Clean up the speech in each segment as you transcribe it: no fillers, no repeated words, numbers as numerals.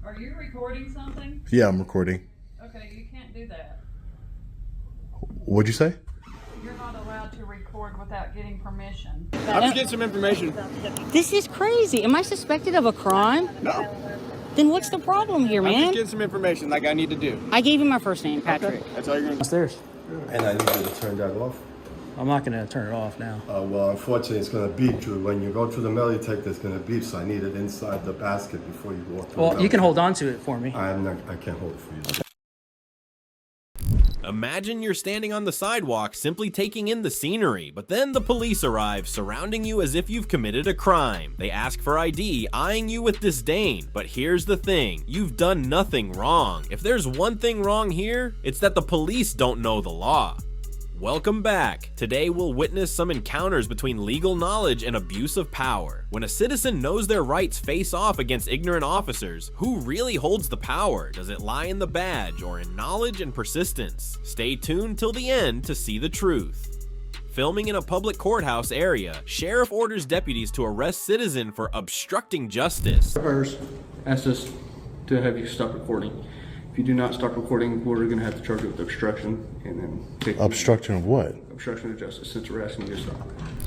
Are you recording something? Yeah, I'm recording. Okay, you can't do that. What'd you say? You're not allowed to record without getting permission. I'm just getting some information. This is crazy. Am I suspected of a crime? No. Then what's the problem here, I'm just man? getting some information like I need to do. I gave you my first name, Patrick. Okay. That's all you're going to do. Downstairs. And I need you to turn that off. I'm not going to turn it off now. Well, unfortunately, it's going to beep you. When you go through the mail you take, it's going to beep, so I need it inside the basket before you walk through. Well, you can hold on to it for me. I can't hold it for you. Imagine you're standing on the sidewalk simply taking in the scenery, but then the police arrive, surrounding you as if you've committed a crime. They ask for ID, eyeing you with disdain. But here's the thing, you've done nothing wrong. If there's one thing wrong here, it's that the police don't know the law. Welcome back. Today we'll witness some encounters between legal knowledge and abuse of power. When a citizen knows their rights face off against ignorant officers, who really holds the power? Does it lie in the badge or in knowledge and persistence? Stay tuned till the end to see the truth. Filming in a public courthouse area, sheriff orders deputies to arrest citizen for obstructing justice. First, asked us to have you stop recording. If you do not stop recording, we're going to have to charge you with obstruction and then take Obstruction of what? obstruction of justice since we're asking you to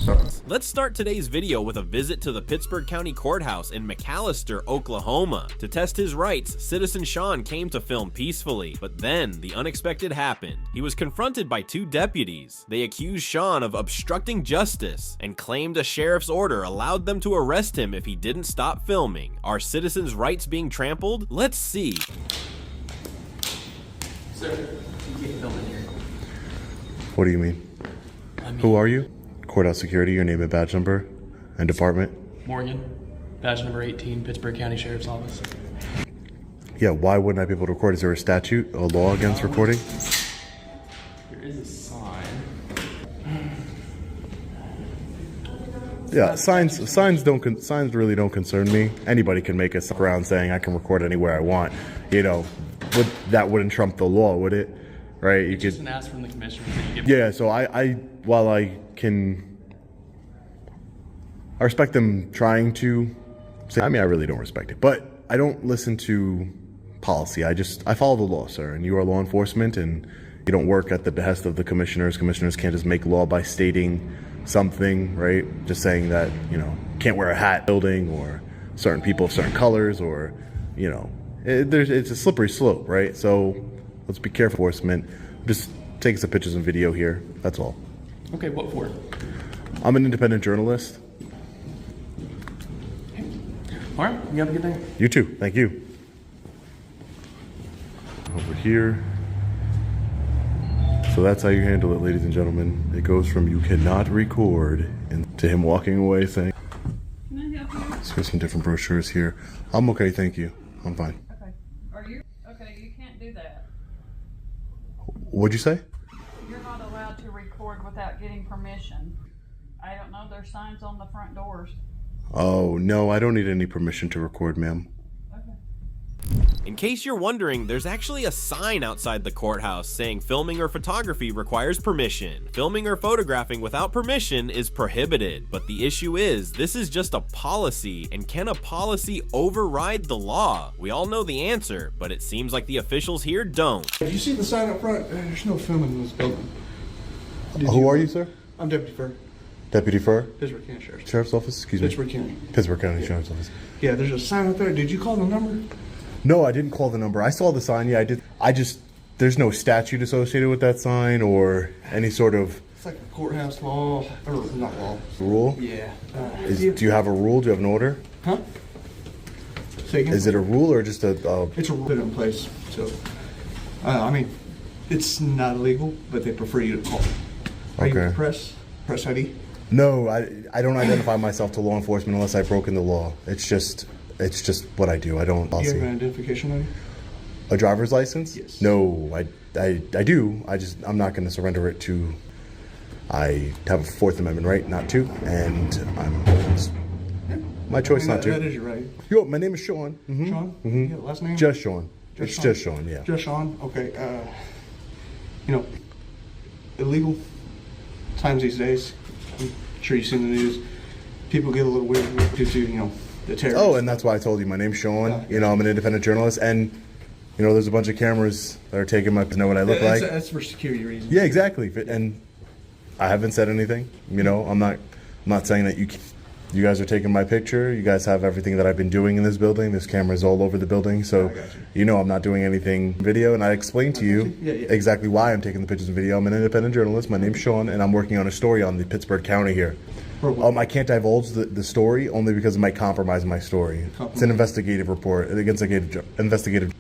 stop. Let's start today's video with a visit to the Pittsburgh County Courthouse in McAlester, Oklahoma. To test his rights, citizen Sean came to film peacefully, but then the unexpected happened. He was confronted by two deputies. They accused Sean of obstructing justice and claimed a sheriff's order allowed them to arrest him if he didn't stop filming. Are citizens' rights being trampled? Let's see. Sir, you can't film in here. What do you mean? Who are you? Courthouse security, your name and badge number and department? Morgan, badge number 18, Pittsburgh County Sheriff's Office. Yeah, why wouldn't I be able to record? Is there a statute, a law against recording? There is a sign. Yeah, signs really don't concern me. Anybody can make a sign around saying I can record anywhere I want. You know, that wouldn't trump the law, would it? Right? You Just could. an ask from the commissioner that you give. Yeah, so while I respect them trying to say, I mean, I really don't respect it, but I don't listen to policy. I follow the law, sir, and you are law enforcement, and you don't work at the behest of the commissioners. Commissioners can't just make law by stating something, right? Just saying that, you know, can't wear a hat building or certain people of certain colors or, you know, it's a slippery slope, right? So let's be careful, enforcement. Just taking some pictures and video here. That's all. Okay, what for? I'm an independent journalist. All right, you have a good day. You too. Thank you. Over here. So that's how you handle it, ladies and gentlemen. It goes from you cannot record and to him walking away saying, Can I help you? let's get some different brochures here. I'm okay, thank you. I'm fine. Okay. Are you? Okay, you can't do that. What'd you say? You're not allowed to record without getting permission. I don't know, there's signs on the front doors. Oh, no, I don't need any permission to record, ma'am. In case you're wondering, there's actually a sign outside the courthouse saying filming or photography requires permission. Filming or photographing without permission is prohibited. But the issue is, this is just a policy, and can a policy override the law? We all know the answer, but it seems like the officials here don't. If you see the sign up front, there's no filming in this building. Who are you, sir? I'm Deputy Fur, Deputy Fur? Pittsburgh County Sheriff's. Sheriff's Office? Excuse me. Pittsburgh County. Pittsburgh County Sheriff's Office. Yeah, there's a sign up there. Did you call the number? No, I didn't call the number. I saw the sign. Yeah, I did. There's no statute associated with that sign or any sort of It's like a courthouse law, or not law. rule. Yeah. Do you have a rule? Do you have an order? Huh? Say again? Is it a rule or just a It's a rule put in place. So, I mean, it's not illegal, but they prefer you to call. Are you Okay. press ID? No, I don't identify myself to law enforcement unless I've broken the law. It's just what I do. I don't. Do you have an identification ID? A driver's license? Yes. No, I do. I'm not going to surrender it to. I have a Fourth Amendment right not to, and it's my choice not to. That is your right. Yo, my name is Sean. Mm-hmm. Sean? Mm-hmm. Yeah, last name? Just Sean. It's just Sean. Yeah. Just Sean. Okay. You know, illegal times these days. I'm sure you've seen the news. People get a little weird due to, you know, the terrorists. Oh, and that's why I told you my name's Sean. You know, I'm an independent journalist, and you know, there's a bunch of cameras that are taking my know what I look like. That's for security reasons. Yeah, exactly. And I haven't said anything. You know, I'm not saying that you guys are taking my picture. You guys have everything that I've been doing in this building. There's cameras all over the building, so you know I'm not doing anything video. And I explained to you exactly why I'm taking the pictures and video. I'm an independent journalist. My name's Sean, and I'm working on a story on the Pittsburgh County here. I can't divulge the story only because it might compromise my story. It's an investigative report against investigative.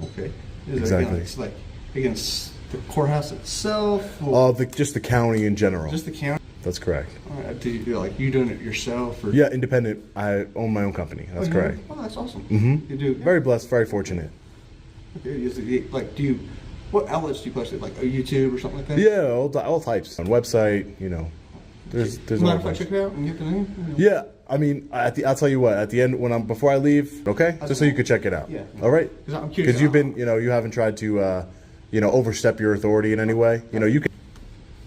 Okay. Exactly. It's like against the courthouse itself. Just the county in general. Just the county. That's correct. All right. Do you like you doing it yourself? Or? Yeah, independent. I own my own company. That's correct. Oh, that's awesome. Mm-hmm. You do. Very blessed. Very fortunate. Okay. Like, do you? What outlets do you post it? Like a YouTube or something like that? Yeah, all types on website. You know, there's. Mind if I check it out and get the name? You know? Yeah. I mean, I'll tell you what. At the end, before I leave, okay, just so you could check it out. Yeah. All right. Because I'm curious. Because you've been, you know, you haven't tried to, you know, overstep your authority in any way. You know, you can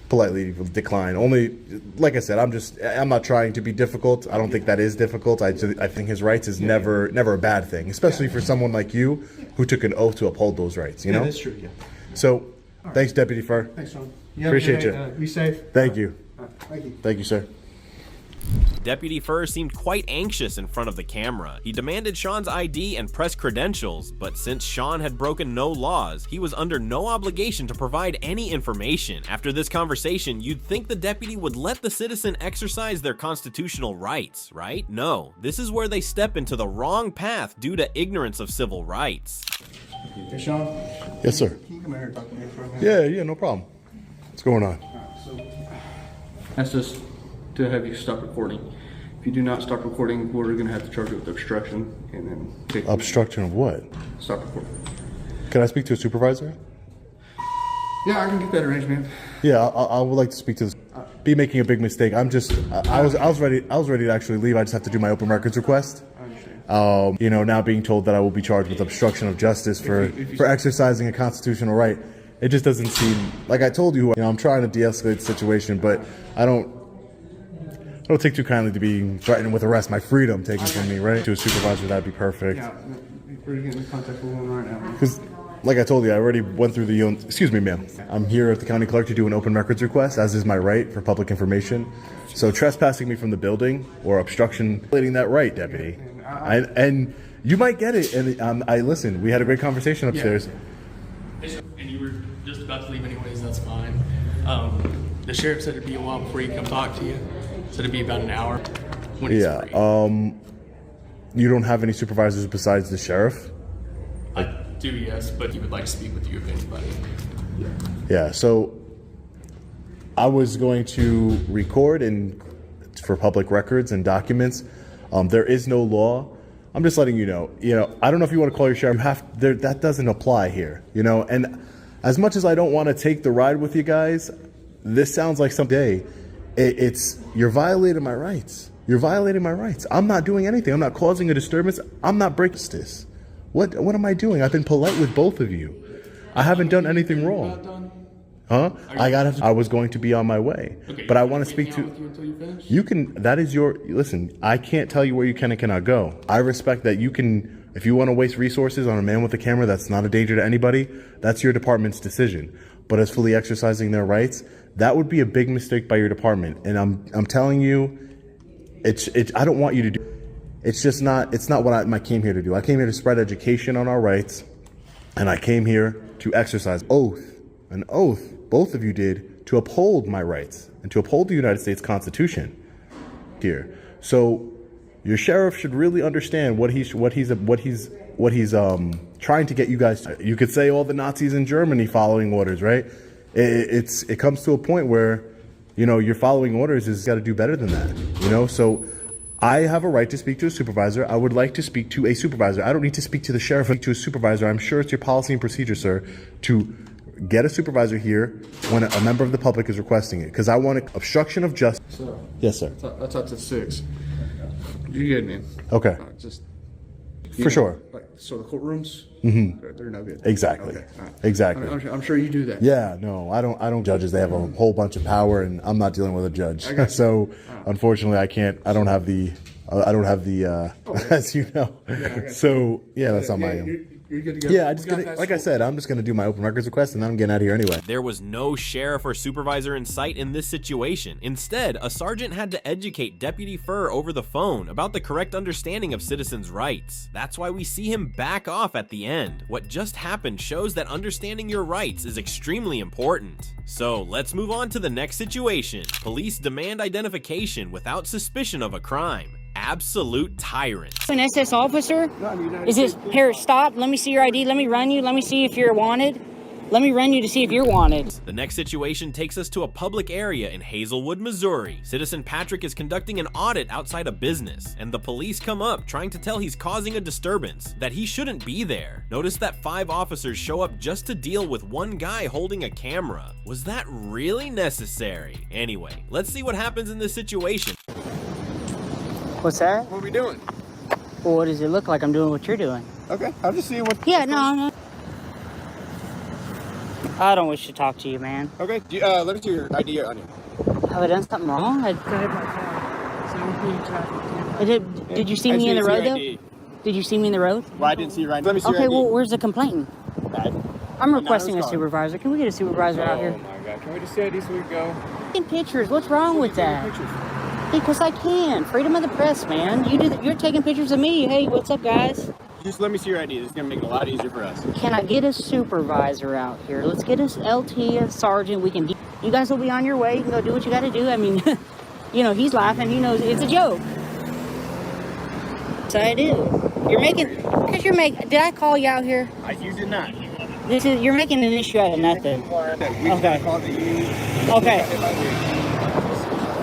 politely decline. Only, like I said, I'm not trying to be difficult. I don't think that is difficult. I think his rights is never a bad thing, especially for someone like you who took an oath to uphold those rights. You know. That's true. Yeah. So, thanks, Deputy Fur. Thanks, Sean. Appreciate you. Be safe. Thank you. Thank you. Thank you, sir. Deputy Fur seemed quite anxious in front of the camera. He demanded Sean's ID and press credentials, but since Sean had broken no laws, he was under no obligation to provide any information. After this conversation, you'd think the deputy would let the citizen exercise their constitutional rights, right? No, this is where they step into the wrong path due to ignorance of civil rights. Hey, Sean. Yes, sir. Can you come here and talk to me for a minute? Yeah, no problem. What's going on? Asked us to have you stop recording. If you do not stop recording, we're going to have to charge you with obstruction and then take Obstruction of what? Stop recording. Can I speak to a supervisor? Yeah, I can get that arranged, man. Yeah, I would like to speak to this. Be making a big mistake. I was ready to actually leave. I just have to do my open records request. I understand. You know, now being told that I will be charged with obstruction of justice for exercising a constitutional right. It just doesn't seem like I told you. You know, I'm trying to de-escalate the situation, but I don't take too kindly to being threatened with arrest. My freedom taken from me, right? To a supervisor, that'd be perfect. Yeah, we're getting in contact with one right now. Because, like I told you, I already went through the. Excuse me, ma'am. I'm here at the county clerk to do an open records request, as is my right for public information. So trespassing me from the building or obstruction, violating that right, deputy. And you might get it. And I listen. We had a great conversation upstairs. Yeah. And you were just about to leave anyways, that's fine. The sheriff said it'd be a while before he come talk to you. Said it'd be about an hour. When he's free. You don't have any supervisors besides the sheriff? I do, yes, but he would like to speak with you if anybody. Yeah, so I was going to record for public records and documents. There is no law. I'm just letting you know. You know, I don't know if you want to call your sheriff. That doesn't apply here. You know, and as much as I don't want to take the ride with you guys, this sounds like someday. You're violating my rights. You're violating my rights. I'm not doing anything. I'm not causing a disturbance. I'm not breaking this. What am I doing? I've been polite with both of you. I haven't done anything wrong. Huh? I was going to be on my way. Okay, but I want to speak to you until you finish? You can, that is your, listen, I can't tell you where you can and cannot go. I respect that you can, if you want to waste resources on a man with a camera that's not a danger to anybody, that's your department's decision. But as fully exercising their rights, that would be a big mistake by your department. And I'm telling you, I don't want you to do, it's not what I came here to do. I came here to spread education on our rights, and I came here to exercise an oath, both of you did, to uphold my rights and to uphold the United States Constitution here. So your sheriff should really understand what he's trying to get you guys to. You could say all the Nazis in Germany following orders, right? It comes to a point where, you know, you're following orders is got to do better than that, you know? So I have a right to speak to a supervisor. I would like to speak to a supervisor. I don't need to speak to the sheriff, to a supervisor. I'm sure it's your policy and procedure, sir, to get a supervisor here when a member of the public is requesting it, because I want obstruction of justice. So, yes, sir. that's up to 6. You good, man? Okay. Just for sure. So the courtrooms, they're no good. Exactly. Okay. Right. Exactly. I'm sure you do that. Yeah. No, I don't. Judges, they have a whole bunch of power, and I'm not dealing with a judge. So, unfortunately, I can't. I don't have the I don't have the, as you know. So, yeah, that's on my own. You're good to go. Yeah, like I said, I'm just gonna do my open records request and then I'm getting out of here anyway. There was no sheriff or supervisor in sight in this situation. Instead, a sergeant had to educate Deputy Furr over the phone about the correct understanding of citizens' rights. That's why we see him back off at the end. What just happened shows that understanding your rights is extremely important. So let's move on to the next situation. Police demand identification without suspicion of a crime. Absolute tyrant. An SS officer? Is this, here, stop, let me see your ID, let me run you, let me see if you're wanted. Let me run you to see if you're wanted. The next situation takes us to a public area in Hazelwood, Missouri. Citizen Patrick is conducting an audit outside a business, and the police come up trying to tell he's causing a disturbance, that he shouldn't be there. Notice that 5 officers show up just to deal with one guy holding a camera. Was that really necessary? Anyway, let's see what happens in this situation. What's that? What are we doing? Well, what does it look like I'm doing what you're doing? Okay, I'm just seeing what. Yeah, no. I don't wish to talk to you, man. Okay, let me see your ID on you. Have I done something wrong? Did you see me in the road, though? Did you see me in the road? Well, I didn't see your ID. Let me see your Okay, ID. well, where's the complaint? I'm requesting a supervisor. Can we get a supervisor out here? Oh my God, can we just see ID so we can go? Taking pictures. What's wrong with that? Because I can. Freedom of the press, man. You're taking pictures of me. Hey, what's up, guys? Just let me see your ID. This is gonna make it a lot easier for us. Can I get a supervisor out here? Let's get us LT, a sergeant. We can. You guys will be on your way. You can go do what you got to do. I mean, you know, he's laughing. He knows it's a joke. So I do. You're making. Because you're making. Did I call you out here? You did not. You're making an issue out of nothing. Okay. Okay.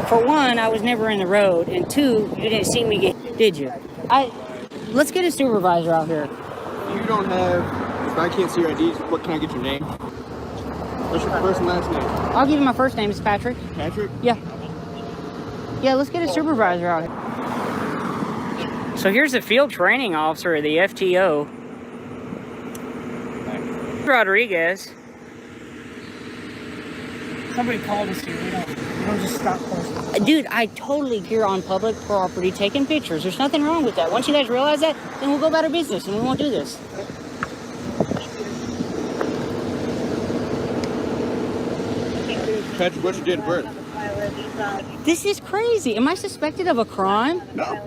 For one, I was never in the road, and 2, you didn't see me did you? Let's get a supervisor out here. You don't have. If I can't see your ID, what can I get your name? What's your first and last name? I'll give you my first name. It's Patrick. Patrick? Yeah. Yeah, let's get a supervisor out here. So here's the field training officer of the FTO. Rodriguez. Somebody called us here. We don't just stop close. Dude, I totally you're on public property taking pictures. There's nothing wrong with that. Once you guys realize that, then we'll go about our business and we won't do this. Patrick, what's your date of birth? This is crazy. Am I suspected of a crime? No.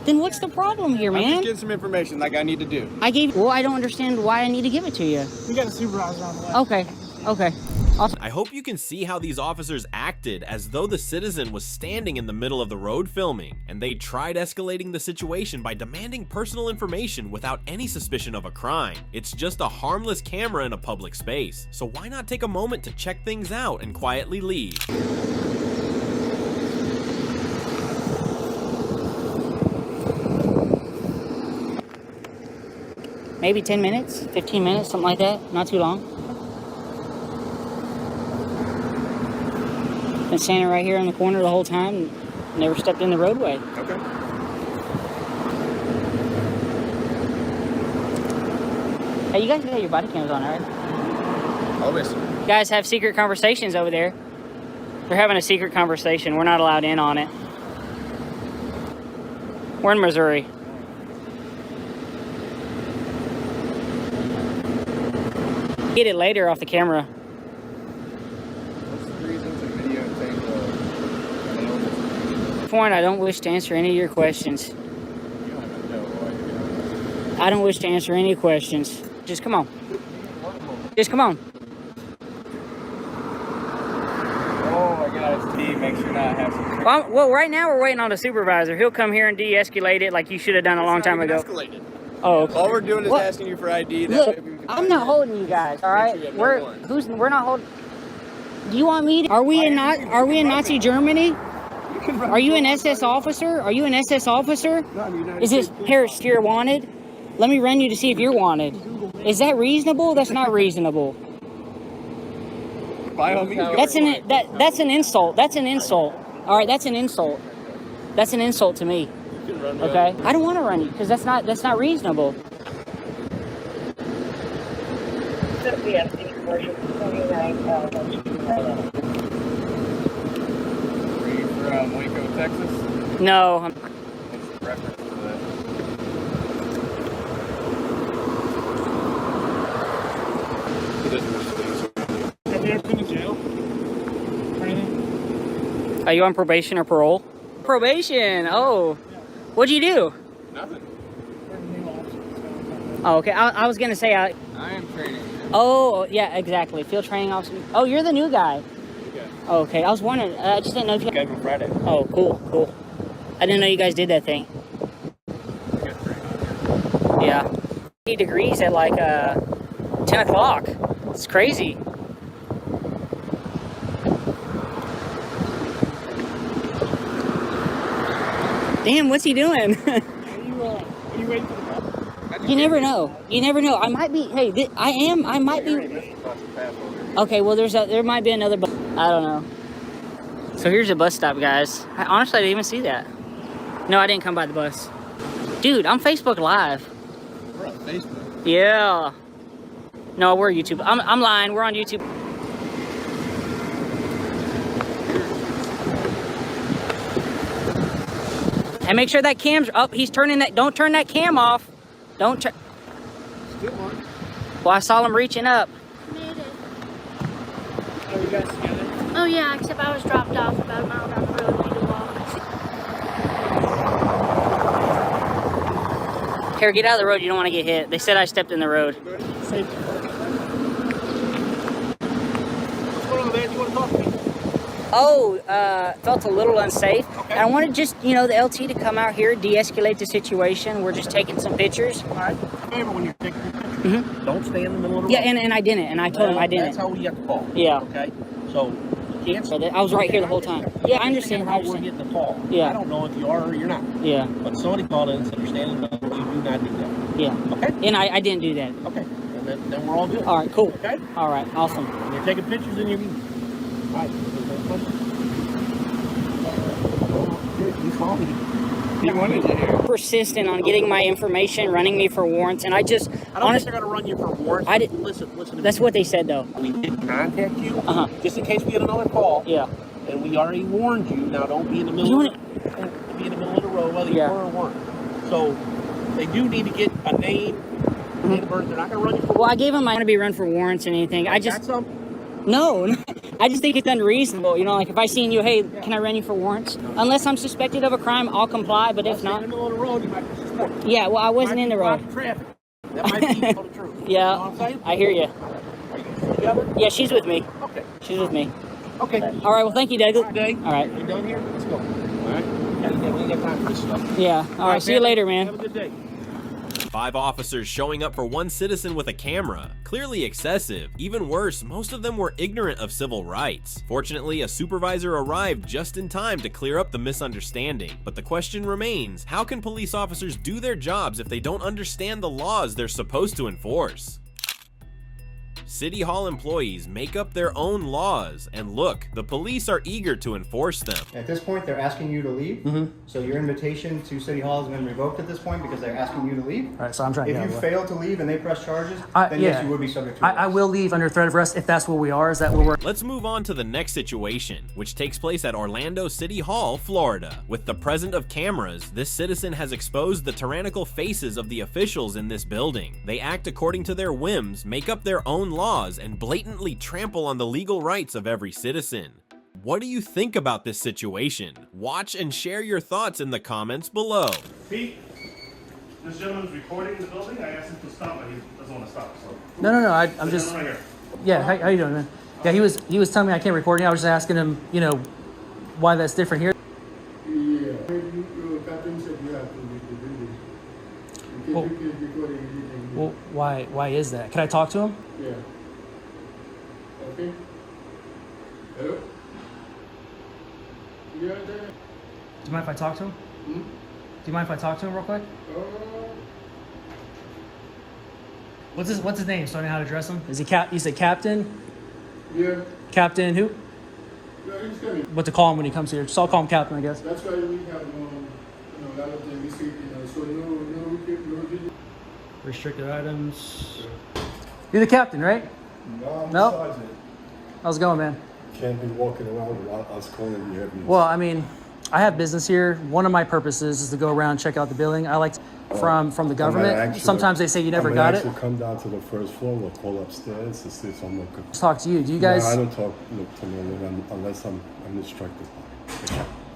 Then what's the problem here, I'm just man? getting some information like I need to do. I don't understand why I need to give it to you. We got a supervisor on the way. Okay. I hope you can see how these officers acted as though the citizen was standing in the middle of the road filming, and they tried escalating the situation by demanding personal information without any suspicion of a crime. It's just a harmless camera in a public space, so why not take a moment to check things out and quietly leave? Maybe 10 minutes, 15 minutes, something like that. Not too long. Been standing right here in the corner the whole time. Never stepped in the roadway. Okay. Hey, you guys got your body cams on, right? Always. You guys have secret conversations over there. They're having a secret conversation. We're not allowed in on it. We're in Missouri. Get it later off the camera. What's the reason to videotape Point, I don't wish to answer any of your questions. You don't even know why. I don't wish to answer any questions. Just come on. Just come on. Oh my God, it's T. Make sure not have some. Well, right now we're waiting on the supervisor. He'll come here and de-escalate it like you should have done a long time ago. Escalated. Oh, okay. All we're doing is What? asking you for ID. That Look, way we can I'm find not you. holding you guys, all right? Make sure you have no We're warrant. we're not holding. Do you want me to? Are we in Nazi Germany? Are you an SS officer? Are you an SS officer? Is this Harris here wanted? Let me run you to see if you're wanted. Is that reasonable? That's not reasonable. By all means, go That's for an it. that's an insult. That's an insult. All right, that's an insult. That's an insult to me. You can run me Okay, over. I don't want to run you because that's not reasonable. Are you from Waco, Texas? No, Are you on probation or parole? Probation. Oh, what'd you do? Nothing. Oh, okay. I was gonna say. I am training. Oh, yeah, exactly. Field training officer. Oh, you're the new guy. Oh, okay. I was wondering. I just didn't know if you. Gave him Friday. Oh, cool, cool. I didn't know you guys did that thing. Yeah. 80 degrees at like 10 o'clock. It's crazy. Damn, what's he doing? Are you waiting for the bus? You never know. You never know. I might be. Hey, I might be. Okay, well, there might be another bus. I don't know. So here's a bus stop, guys. Honestly, I didn't even see that. No, I didn't come by the bus. Dude, I'm Facebook Live. We're on Facebook. Yeah. No, we're YouTube. I'm lying. We're on YouTube. And make sure that cam's up. He's turning that. Don't turn that cam off. Don't turn. Well, I saw him reaching up. Made it. Are you guys together? Oh yeah, except I was dropped off about a mile down the road. Need to walk. Here, get out of the road. You don't want to get hit. They said I stepped in the road. Safe. What's going on, man? You want to talk to me? Oh, felt a little unsafe. Okay. I wanted just, the LT to come out here, de-escalate the situation. We're just taking some pictures. All right. Remember when you're taking your picture, don't stand in the middle of the road. Yeah, and I didn't, and I told him I didn't. That's how we have to call. Yeah. Okay? So, you can't stand. I was right here the whole time. Yeah, I understand. How we're getting the call. Yeah. I don't know if you are or you're not. Yeah. But somebody called in and said you're standing in the middle, you do not do that. Yeah. Okay? And I didn't do that. Okay. And then we're all good. All right, cool. Okay? All right, awesome. And you're taking pictures in your meeting. All right. You call me. He wanted you here. Persistent on getting my information, running me for warrants, and I don't think they're going to run you for warrants. I didn't. Listen to me. That's what they said, though. We did contact you, just in case we get another call. Yeah. And we already warned you. Now, don't be in the middle. Be in the middle of the road, whether you were or weren't. So, they do need to get a name, date of birth. They're not going to run you for. Well, I gave them my want to be run for warrants and anything. I just. No, I just think it's unreasonable. Like if I seen you, hey, can I run you for warrants? Unless I'm suspected of a crime, I'll comply. But if not, in the middle of the road, you might be suspected. Yeah, well, I wasn't in the road. Traffic. That might be the truth. Yeah, you know what I'm saying? I hear you. Are you together? Yeah, she's with me. Okay. She's with me. Okay. All right. Well, thank you, Doug. All right. All We done here? Let's go. All right. We ain't got time for this stuff. Yeah. All right. See you later, man. Have a good day. 5 officers showing up for one citizen with a camera. Clearly excessive. Even worse, most of them were ignorant of civil rights. Fortunately, a supervisor arrived just in time to clear up the misunderstanding. But the question remains, how can police officers do their jobs if they don't understand the laws they're supposed to enforce? City Hall employees make up their own laws, and look, the police are eager to enforce them. At this point, they're asking you to leave. So your invitation to City Hall has been revoked at this point because they're asking you to leave. All right, so I'm trying to If get you out of the way. fail to leave and they press charges, then yeah. yes, you would be subject to I arrest. will leave under threat of arrest if that's where we are. Is that where we're? Let's move on to the next situation, which takes place at Orlando City Hall, Florida. With the presence of cameras, this citizen has exposed the tyrannical faces of the officials in this building. They act according to their whims, make up their own laws, and blatantly trample on the legal rights of every citizen. What do you think about this situation? Watch and share your thoughts in the comments below. Pete, this gentleman's recording the building. I asked him to stop, but he doesn't want to stop. So. No. I'm just. Right here. Yeah. How you doing, man? Yeah. He was telling me I can't record. I was just asking him, why that's different here. Yeah. Captain said you have to do this. Well, you can't record anything. Well, why is that? Can I talk to him? Yeah. Okay. Hello? You out there? Do you mind if I talk to him? Do you mind if I talk to him real quick? What's his name so I know how to address him? Is he you said Captain? Yeah. Captain who? Yeah, he's coming. What to call him when he comes here? So I'll call him Captain, I guess. That's why we have a lot of things this week, so no Restricted items. You're the captain, right? No, I'm Nope. sergeant. How's it going, man? Can't be walking around without us calling you every. Well, I mean, I have business here. One of my purposes is to go around and check out the building. I like from the government. Sometimes they say you never got it. Come down to the first floor or call upstairs to see if someone could Let's talk to you. Do you guys? No, I don't talk to no one unless I'm instructed.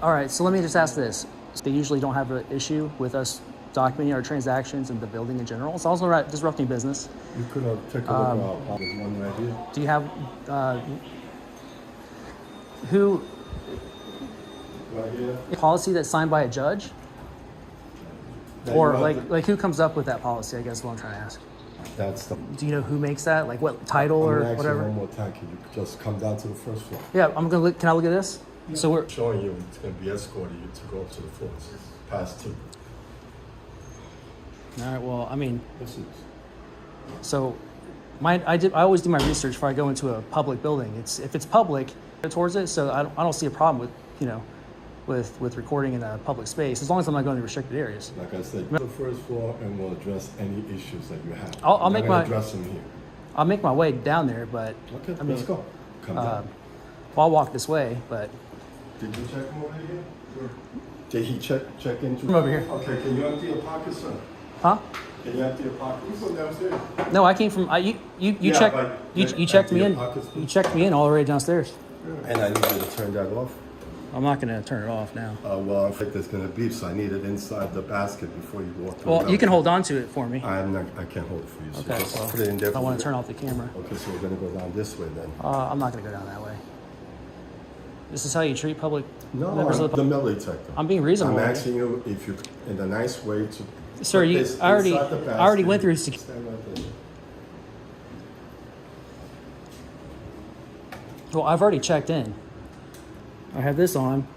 All right, so let me just ask this. They usually don't have an issue with us documenting our transactions and the building in general. It's also not disrupting business. You could have taken a look at there's one right here. Do you have who Right here. policy that's signed by a judge? That Or you have like who comes up with that policy, I guess is what I'm trying to ask. That's the. Do you know who makes that? Like what title or I'm gonna ask you whatever? one more time. Can you just come down to the first floor? Yeah, I'm gonna look. Can I look at this? So we're Showing you it's going to be escorting you to go up to the floors. Past 2. all right. Well, I mean, This is. so I always do my research before I go into a public building. If it's public towards it, so I don't see a problem with with recording in a public space as long as I'm not going to restricted areas. Like I said, the first floor, and we'll address any issues that you have. I'll We're make gonna my- address them here. I'll make my way down there, but Okay, I mean, let's go. Come down. I'll walk this way. But Did you check him over here? Did he check into? I'm over here. Okay, can you empty your pockets, sir? huh? Can you empty your pockets? From downstairs. No, I came from. You Yeah, checked. but You checked empty me your in. pockets, You please. checked me in all the way downstairs. And I need you to turn that off. I'm not gonna turn it off now. Well, I think there's gonna be, so I need it inside the basket before you walk through. Well, you can hold on to it for me. I can't hold it for you. So Okay. just Well, put it in there. I want to turn off the camera. Okay, so we're gonna go down this way then. I'm not gonna go down that way. This is how you treat public No, members I'm of the metal detector. I'm being reasonable. I'm asking you if you, in a nice way, to. Sir, put you- this I already- inside the I already went basket. through Stand right there. Well, I've already checked in. I have this on.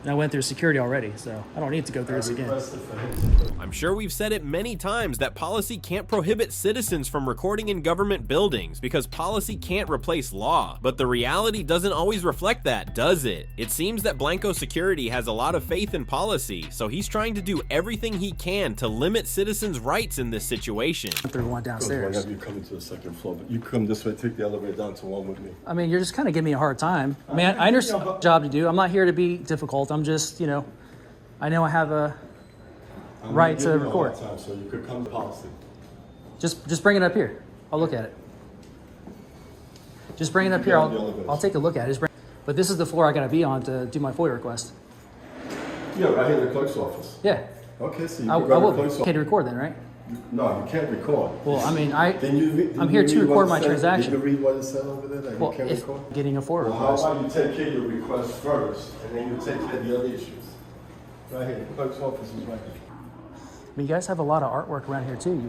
And I went through security already, so I don't need to go through this again. Requested for him to- I'm sure we've said it many times that policy can't prohibit citizens from recording in government buildings because policy can't replace law. But the reality doesn't always reflect that, does it? It seems that Blanco Security has a lot of faith in policy, so he's trying to do everything he can to limit citizens' rights in this situation. Went through one downstairs. Whenever you come into the second floor, but you come this way, take the elevator down to 1 with me. I mean, you're just kind of giving me a hard time. I mean, I understand the job to do. I'm not here to be difficult. I'm just, I know I have a I'm right gonna to give you a hard record. time, so you could come to policy. Just bring it up here. I'll look at it. Just bring it up here. I'll take a look at it. But this is the floor I got to be on to do my FOIA request. Yeah, right here in the clerk's office. Yeah. Okay, so you I can go to will. the clerk's Okay office. to record then, right? No, you can't record. Well, I mean, Then I'm here to record my Did transaction. you read what it said over there that Well, you can't if record? getting a FOIA Well, how request. about you take care of your request first, and then you take care of the other issues? Right here, the clerk's office is right here. I mean, you guys have a lot of artwork around here too.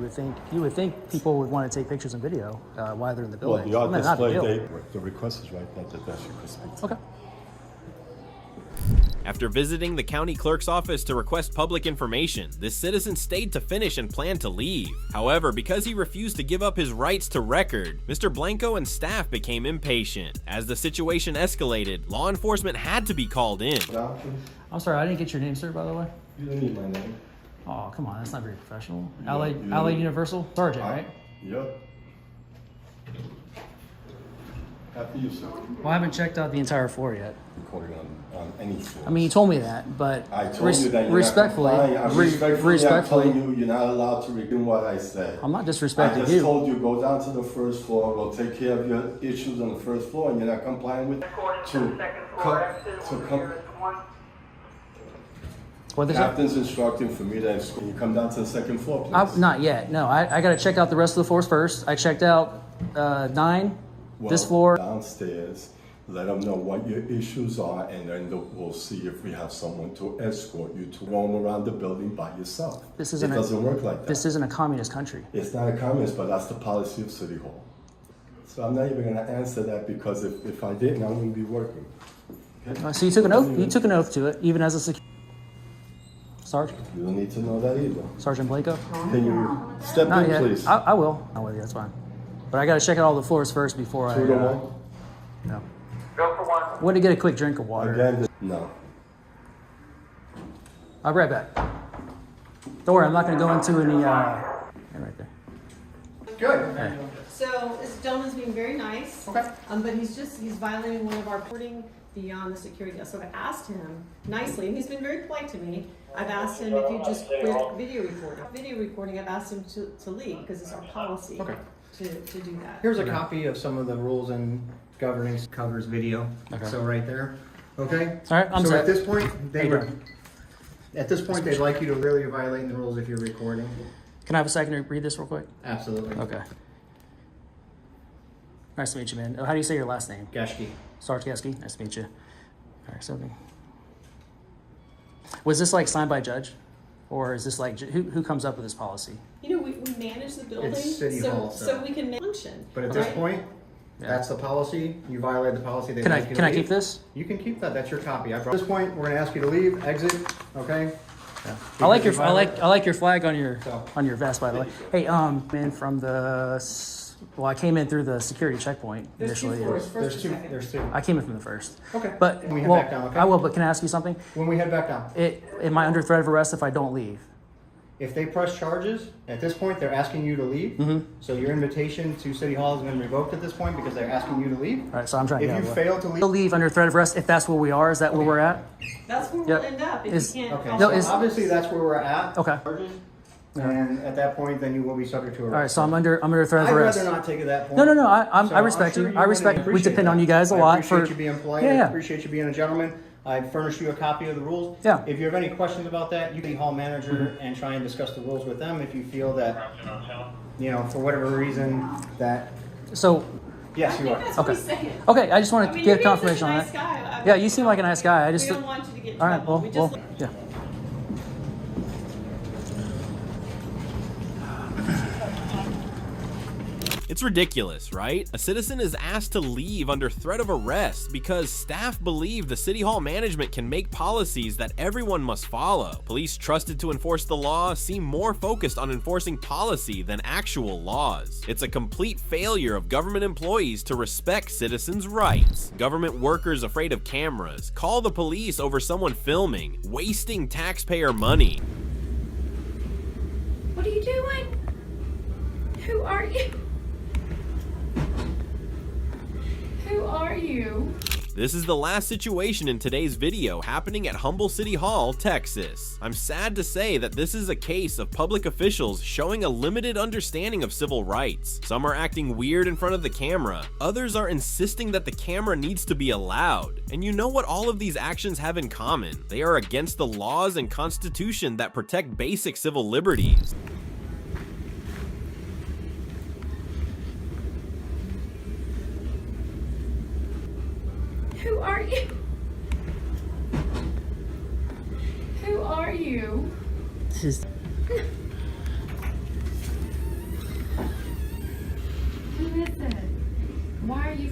You would think people would want to take pictures and video while they're in the Well, building. the art I mean, not a display, big deal. the request is right there that you could speak to. Okay. After visiting the county clerk's office to request public information, this citizen stayed to finish and planned to leave. However, because he refused to give up his rights to record, Mr. Blanco and staff became impatient. As the situation escalated, law enforcement had to be called in. I'm sorry, I didn't get your name, sir, by the way. You don't need my name. Oh, come on, that's not very professional. No, LA you LA don't. Universal Sergeant, right? Yep. After you, sir. Well, I haven't checked out the entire floor yet. Recording on any floor. I mean, you told me that, but I told you that you're respectfully, not complying. I'm respectfully, telling you, you're not allowed to redo what I said. I'm not I disrespecting just you. told you, go down to the first floor, we'll take care of your issues on the first floor, and you're not complying with, What is it? Captain's instructing for me that you come down to the second floor, please. Not yet. No, I got to check out the rest of the floors first. I checked out 9, this Well, floor. Downstairs, let them know what your issues are, and then we'll see if we have someone to escort you to roam around the building by yourself. It doesn't work like that. This isn't a communist country. It's not a communist, but that's the policy of City Hall. So I'm not even gonna answer that because if I didn't, I wouldn't be working. Okay? So you took an oath. You took an oath to it, even as a security sergeant. You don't need to know that either. Sergeant Blanco. Can you step Not in, yet. please? I will. I'm with you. That's fine. But I got to check out all the floors first before I. 2 to 1? No. Go for one. Want to get a quick drink of water. Again, no. I'll be right back. Don't worry, I'm not going to go into any. Yeah, right there. Good. Hey. So this gentleman's being very nice. Okay. But he's violating one of our reporting beyond the security desk. So I asked him nicely, and he's been very polite to me. I've asked him if you just quit video recording. Video recording, I've asked him to leave because it's our policy to do that. Here's a copy of some of the rules and governance covers video. Okay. So right there. Okay? All right, I'm so set. at this point, Hey, bro. at this point, they'd like you to really violate the rules if you're recording. Can I have a second to read this real quick? Absolutely. Okay. Nice to meet you, man. How do you say your last name? Gashki. Sarge Geske. Nice to meet you. All right, something. Was this like signed by a judge? Or is this like, who comes up with this policy? You know, we manage the building, It's City so, Hall, so we can function. But at this right? point, that's the policy. You violated the policy. They Can like you to I leave. keep this? You can keep that. That's your copy. At this point, we're going to ask you to leave, exit. Okay. Yeah. I like your Because you flag on your vest, by the way. Hey, in from the I came in through the security checkpoint initially. There's two. I came in from the first. Okay. But When we head back down, okay? I will. But can I ask you something? When we head back down. Am I under threat of arrest if I don't leave? If they press charges, at this point, they're asking you to leave. Mm-hmm. So your invitation to City Hall has been revoked at this point because they're asking you to leave. All right, so I'm trying to If get you out of the way. fail to leave, We'll leave under threat of arrest if that's where we are. Is that where we're at? That's where Yep. we'll end up if Is- you can't. okay. No, So obviously that's where we're at. Okay. Charges, and at that point, then you will be subject to arrest. All right, so I'm under threat of I'd arrest. rather not take it that point. No. I So respect I'm sure you. I respect. We appreciate depend that. on you guys a lot I appreciate for. you being polite. Yeah. I appreciate you being a gentleman. I furnished you a copy of the rules. Yeah. If you have any questions about that, you can hall manager and try and discuss the rules with them. If you feel that, for whatever reason, that. So. Yes, you are. That's what he's saying. Okay, I just wanted to mean, get you're confirmation such a on nice that. guy. Yeah, you seem like a nice guy. I just. We don't want you to get in All right. trouble. Well, yeah. It's ridiculous, right? A citizen is asked to leave under threat of arrest because staff believe the City Hall management can make policies that everyone must follow. Police trusted to enforce the law seem more focused on enforcing policy than actual laws. It's a complete failure of government employees to respect citizens' rights. Government workers afraid of cameras, call the police over someone filming, wasting taxpayer money. What are you doing? Who are you? Who are you? This is the last situation in today's video happening at Humble City Hall, Texas. I'm sad to say that this is a case of public officials showing a limited understanding of civil rights. Some are acting weird in front of the camera, others are insisting that the camera needs to be allowed. And you know what all of these actions have in common? They are against the laws and constitution that protect basic civil liberties. Who are you? Who are you? This is. Who is it? Why are you?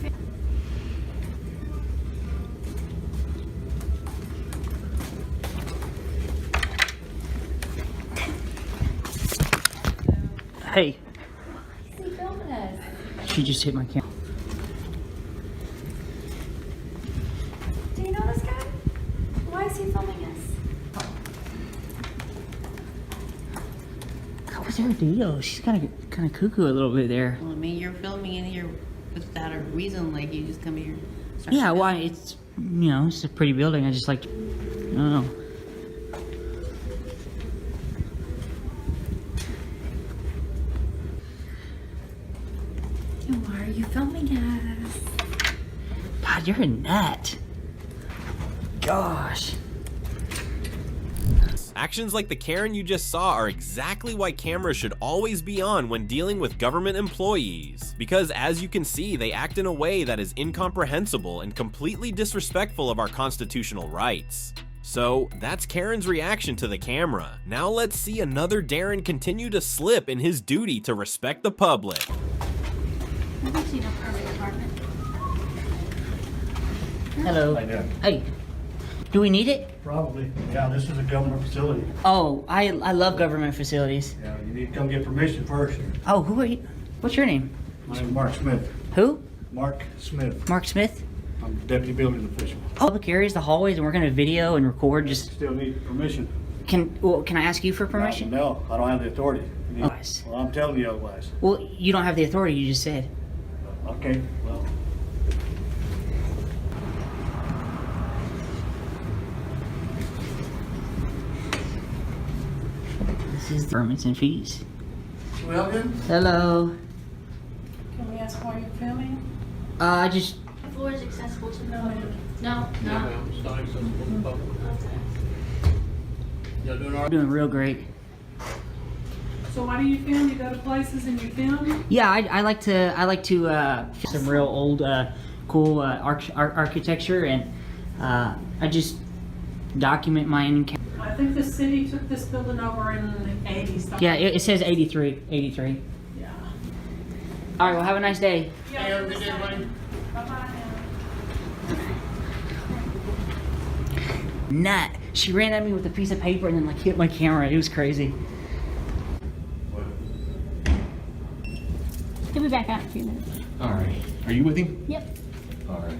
Hey, Is he filming us? she just hit my camera. Do you know this guy? Why is he filming us? What's her deal? She's kind of cuckoo a little bit there. Well, I mean, you're filming in here without a reason, like you just come here. Start Yeah, why? It's it's a pretty building. I just like, I don't know. And why are you filming us? God, you're a nut. Gosh. Actions like the Karen you just saw are exactly why cameras should always be on when dealing with government employees. Because as you can see, they act in a way that is incomprehensible and completely disrespectful of our constitutional rights. So that's Karen's reaction to the camera. Now let's see another Darren continue to slip in his duty to respect the public. I've seen a permit department. Hello. How you doing? Hey. Do we need it? Probably. Yeah, this is a government facility. Oh, I love government facilities. Yeah, you need to come get permission first. Oh, who are you? What's your name? My name is Mark Smith. Who? Mark Smith. Mark Smith? I'm deputy building official. Public areas, the hallways, and we're gonna video and record. Just Still need permission. can I ask you for permission? No, I don't have the authority. You need- Otherwise. Well, I'm telling you otherwise. Well, you don't have the authority. You just said. Okay, well. This is the permits and fees. Well, then, Hello. Can we ask why you're filming? I just floor is accessible to the public? No, No, no. ma'am, it's not accessible to the public. Y'all doing all right? Doing real great. So why do you film? You go to places and you film? Yeah, I like to some real old cool architecture, and I just document my encounter. I think the city took this building over in the 80s. Yeah, it says 83. 83. Yeah. All right, well, have a nice day. Yeah, Hey, have a good day, buddy. Bye-bye now. Nut. She ran at me with a piece of paper and then like hit my camera. It was crazy. He'll be back out in a few minutes. All right. Are you with him? Yep. All right.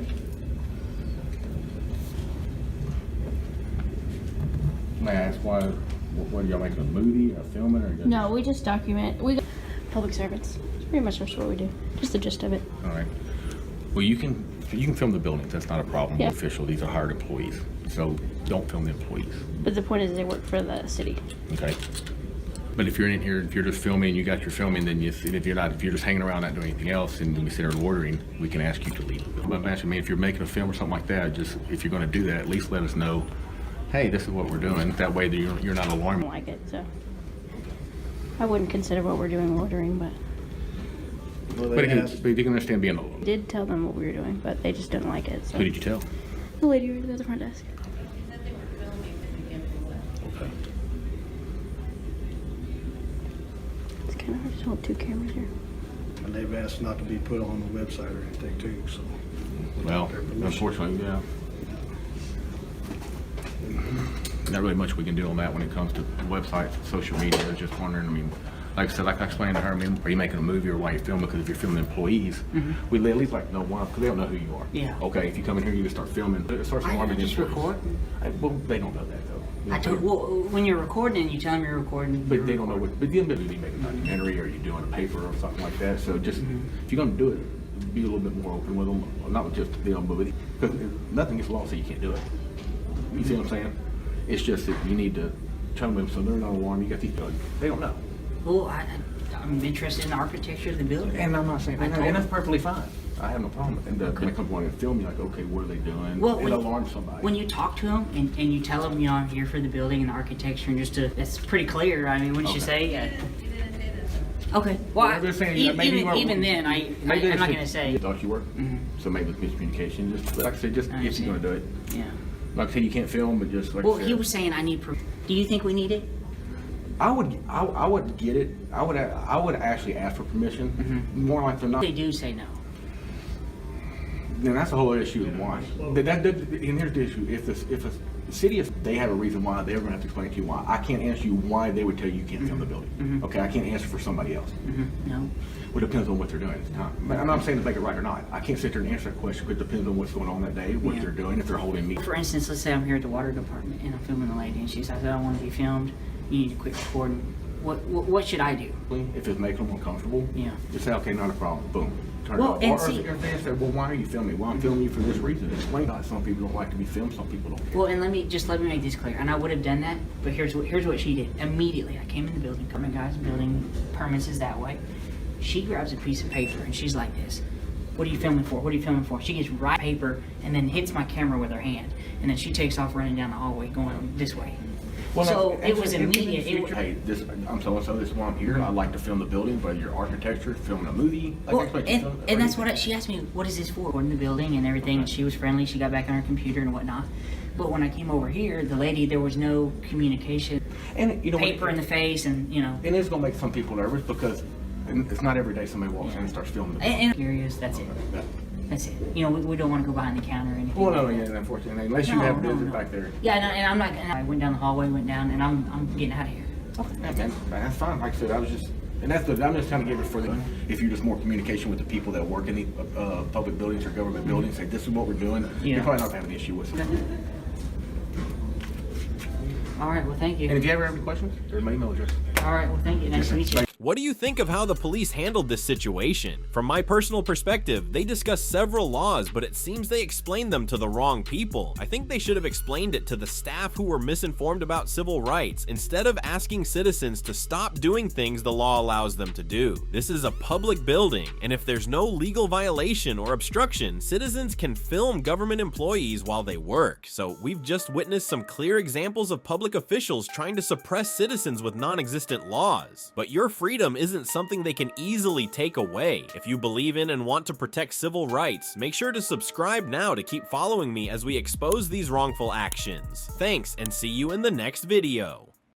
May I ask why? What are y'all making a movie or filming or? No, we just document. We public servants. It's pretty much what we do. Just the gist of it. All right. Well, you can film the buildings. That's not a problem. Yeah. Official. These are hired employees. So don't film the employees. But the point is, they work for the city. Okay. But if you're in here, if you're just filming, you got your filming, then if you're just hanging around not doing anything else, and you sit there ordering, we can ask you to leave. But imagine, if you're making a film or something like that, just if you're going to do that, at least let us know. Hey, this is what we're doing. That way, you're not I alarmed. don't like it, so I wouldn't consider what we're doing ordering, but But you can understand being. I did tell them what we were doing, but they just didn't like it. So. Who did you tell? The lady at the front desk. Okay. It's kind of hard to hold two cameras here. And they've asked not to be put on the website or anything too, so. Well, unfortunately, yeah. Not really much we can do on that when it comes to websites, social media. I was just wondering, like I said, like I explained to her, are you making a movie or why you filming? Because if you're filming employees, we at least like know one, because they don't know who you are. Yeah. Okay, if you come in here, you just start filming. It starts alarming I just employees. record. Well, they don't know that though. Well, when you're recording, you tell them you're recording. But they don't know what. But the end of it, you make a documentary or you're doing a paper or something like that. So just if you're going to do it, be a little bit more open with them, not with just them, but with because nothing gets lost, so you can't do it. You see what I'm saying? It's just that you need to tell them so they're not alarmed. You got these guys. They don't know. Well, I'm interested in the architecture of the building. And I'm not saying, and that's perfectly fine. I have no problem with it. And when it comes to wanting to film, you're like, okay, what are they doing? Well, it alarms somebody. When you talk to them and you tell them, I'm here for the building and the architecture, and that's pretty clear. Wouldn't you say? Okay. Well, I'm just saying, even then, I'm not going to say. Thought you were. So maybe it's miscommunication. Just like I said, just if you're going to do it. Yeah. Like I said, you can't film, but just like. Well, I said, he was saying I need proof. Do you think we need it? I would get it. I would actually ask for permission. More like they're not. They do say no. Then that's the whole issue of why. And here's the issue: if a city, if they have a reason why, they're going to have to explain to you why. I can't answer you why they would tell you can't film the building. Okay, I can't answer for somebody else. No. Well, it depends on what they're doing at the time. I'm not saying to make it right or not. I can't sit there and answer that question because it depends on what's going on that day, what they're doing, if they're holding me. For instance, let's say I'm here at the water department and I'm filming a lady, and she says, "I don't want to be filmed. You need to quit recording." What should I do? If it's making them uncomfortable, just say, okay, not a problem. Boom. Turn it off. And Or if they say, well, why are you filming me? Well, I'm filming you for this reason. Explain that. Some people don't like to be filmed. Some people don't. Well, and let me make this clear. And I would have done that, but here's what she did. Immediately, I came in the building. Coming, guys, building permits is that way. She grabs a piece of paper and she's like this. What are you filming for? What are you filming for? She gets right paper and then hits my camera with her hand. And then she takes off running down the hallway going this way. Well, so it was immediate. Hey, I'm so-and-so, this is why I'm here. I like to film the building, whether you're architecture, filming a movie. And that's what she asked me, what is this for? In the building and everything, and she was friendly. She got back on her computer and whatnot. But when I came over here, the lady, there was no communication. And paper in the face, and And it's going to make some people nervous because it's not every day somebody walks in and starts filming the building. And curious, that's it. That's it. We don't want to go behind the counter or anything. Well, no, unfortunately, unless you have business back there. Yeah, and I'm not. I went down the hallway, went down, and I'm getting out of here. Okay, man, that's fine. Like I said, I'm just trying to give it for them. If you're just more communication with the people that work in the public buildings or government buildings, say this is what we're doing. You're probably not having an issue with it. All right. Well, thank you. And if you ever have any questions, there's my email address. All right. Well, thank you. Nice to meet you. What do you think of how the police handled this situation? From my personal perspective, they discussed several laws, but it seems they explained them to the wrong people. I think they should have explained it to the staff who were misinformed about civil rights, instead of asking citizens to stop doing things the law allows them to do. This is a public building, and if there's no legal violation or obstruction, citizens can film government employees while they work. So we've just witnessed some clear examples of public officials trying to suppress citizens with non-existent laws. But your freedom isn't something they can easily take away. If you believe in and want to protect civil rights, make sure to subscribe now to keep following me as we expose these wrongful actions. Thanks, and see you in the next video.